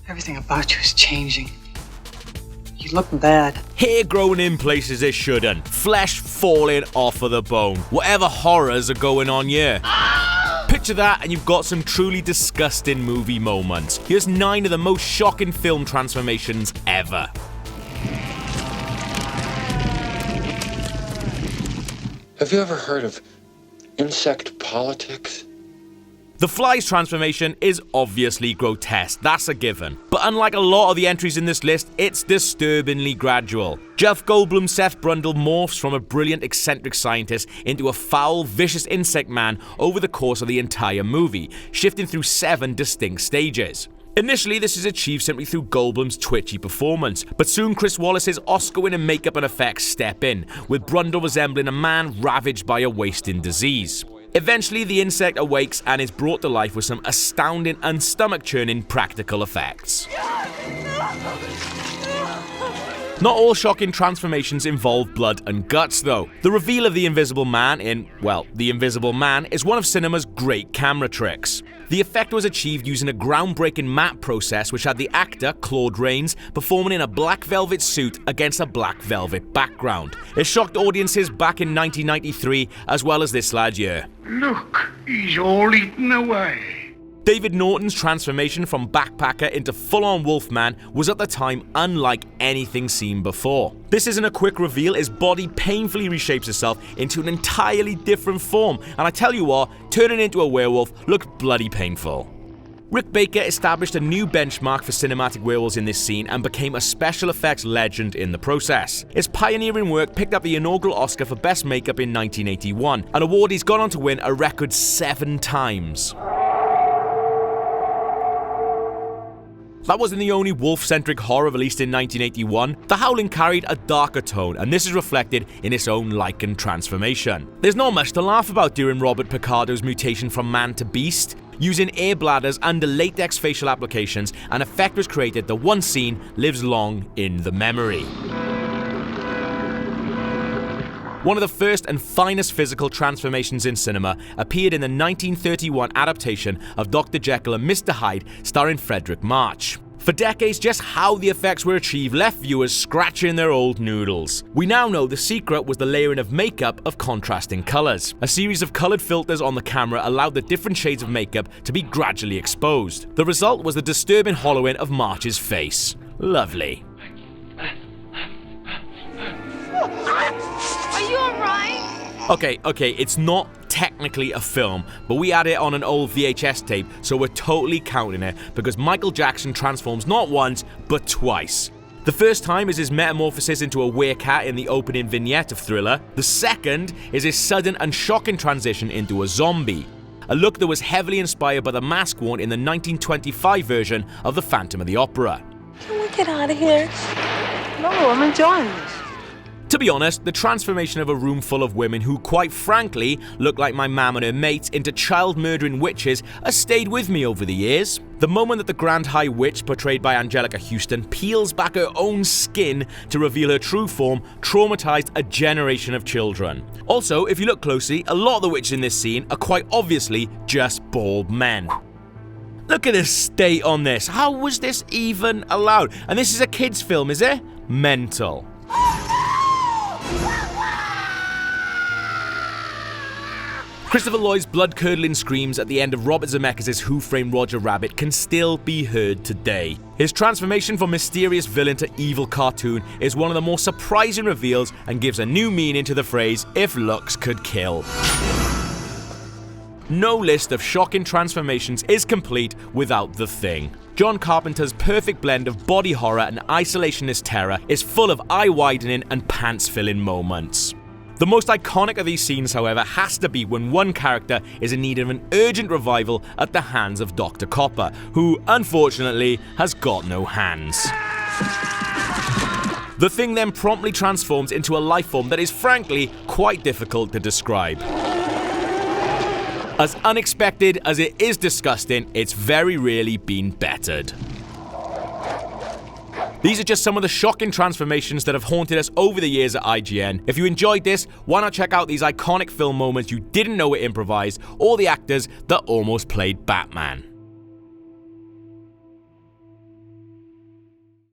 Everything about you is changing. You look bad. Hair growing in places it shouldn't. Flesh falling off of the bone. Whatever horrors are going on here. Picture that and you've got some truly disgusting movie moments. Here's 9 of the most shocking film transformations ever. Have you ever heard of insect politics? The Fly's transformation is obviously grotesque, that's a given. But unlike a lot of the entries in this list, it's disturbingly gradual. Jeff Goldblum's Seth Brundle morphs from a brilliant eccentric scientist into a foul, vicious insect man over the course of the entire movie, shifting through 7 distinct stages. Initially, this is achieved simply through Goldblum's twitchy performance, but soon Chris Wallace's Oscar-winning makeup and effects step in, with Brundle resembling a man ravaged by a wasting disease. Eventually, the insect awakes and is brought to life with some astounding and stomach-churning practical effects. Not all shocking transformations involve blood and guts, though. The reveal of the Invisible Man in, well, The Invisible Man is one of cinema's great camera tricks. The effect was achieved using a groundbreaking matte process which had the actor, Claude Rains, performing in a black velvet suit against a black velvet background. It shocked audiences back in 1993 as well as this last year. Look, he's all eaten away. David Norton's transformation from backpacker into full-on Wolfman was at the time unlike anything seen before. This isn't a quick reveal, his body painfully reshapes itself into an entirely different form, and I tell you what, turning into a werewolf looked bloody painful. Rick Baker established a new benchmark for cinematic werewolves in this scene and became a special effects legend in the process. His pioneering work picked up the inaugural Oscar for Best Makeup in 1981, an award he's gone on to win a record 7 times. That wasn't the only wolf-centric horror released in 1981. The Howling carried a darker tone, and this is reflected in its own lichen transformation. There's not much to laugh about during Robert Picardo's mutation from man to beast. Using air bladders under latex facial applications, an effect was created that once seen lives long in the memory. One of the first and finest physical transformations in cinema appeared in the 1931 adaptation of Dr. Jekyll and Mr. Hyde starring Frederick March. For decades, just how the effects were achieved left viewers scratching their old noodles. We now know the secret was the layering of makeup of contrasting colours. A series of coloured filters on the camera allowed the different shades of makeup to be gradually exposed. The result was the disturbing hollowing of March's face. Lovely. Are you alright? Okay, it's not technically a film, but we had it on an old VHS tape, so we're totally counting it because Michael Jackson transforms not once, but twice. The first time is his metamorphosis into a werecat in the opening vignette of Thriller. The second is his sudden and shocking transition into a zombie. A look that was heavily inspired by the mask worn in the 1925 version of The Phantom of the Opera. Can we get out of here? No, I'm enjoying this. To be honest, the transformation of a room full of women who quite frankly look like my mam and her mates into child-murdering witches has stayed with me over the years. The moment that the Grand High Witch, portrayed by Angelica Houston, peels back her own skin to reveal her true form traumatized a generation of children. Also, if you look closely, a lot of the witches in this scene are quite obviously just bald men. Look at the state on this. How was this even allowed? And this is a kids' film, is it? Mental. Christopher Lloyd's blood-curdling screams at the end of Robert Zemeckis' Who Framed Roger Rabbit can still be heard today. His transformation from mysterious villain to evil cartoon is one of the more surprising reveals and gives a new meaning to the phrase, "if looks could kill." No list of shocking transformations is complete without The Thing. John Carpenter's perfect blend of body horror and isolationist terror is full of eye-widening and pants-filling moments. The most iconic of these scenes, however, has to be when one character is in need of an urgent revival at the hands of Dr. Copper, who, unfortunately, has got no hands. The Thing then promptly transforms into a life form that is frankly quite difficult to describe. As unexpected as it is disgusting, it's very rarely been bettered. These are just some of the shocking transformations that have haunted us over the years at IGN. If you enjoyed this, why not check out these iconic film moments you didn't know were improvised, or the actors that almost played Batman.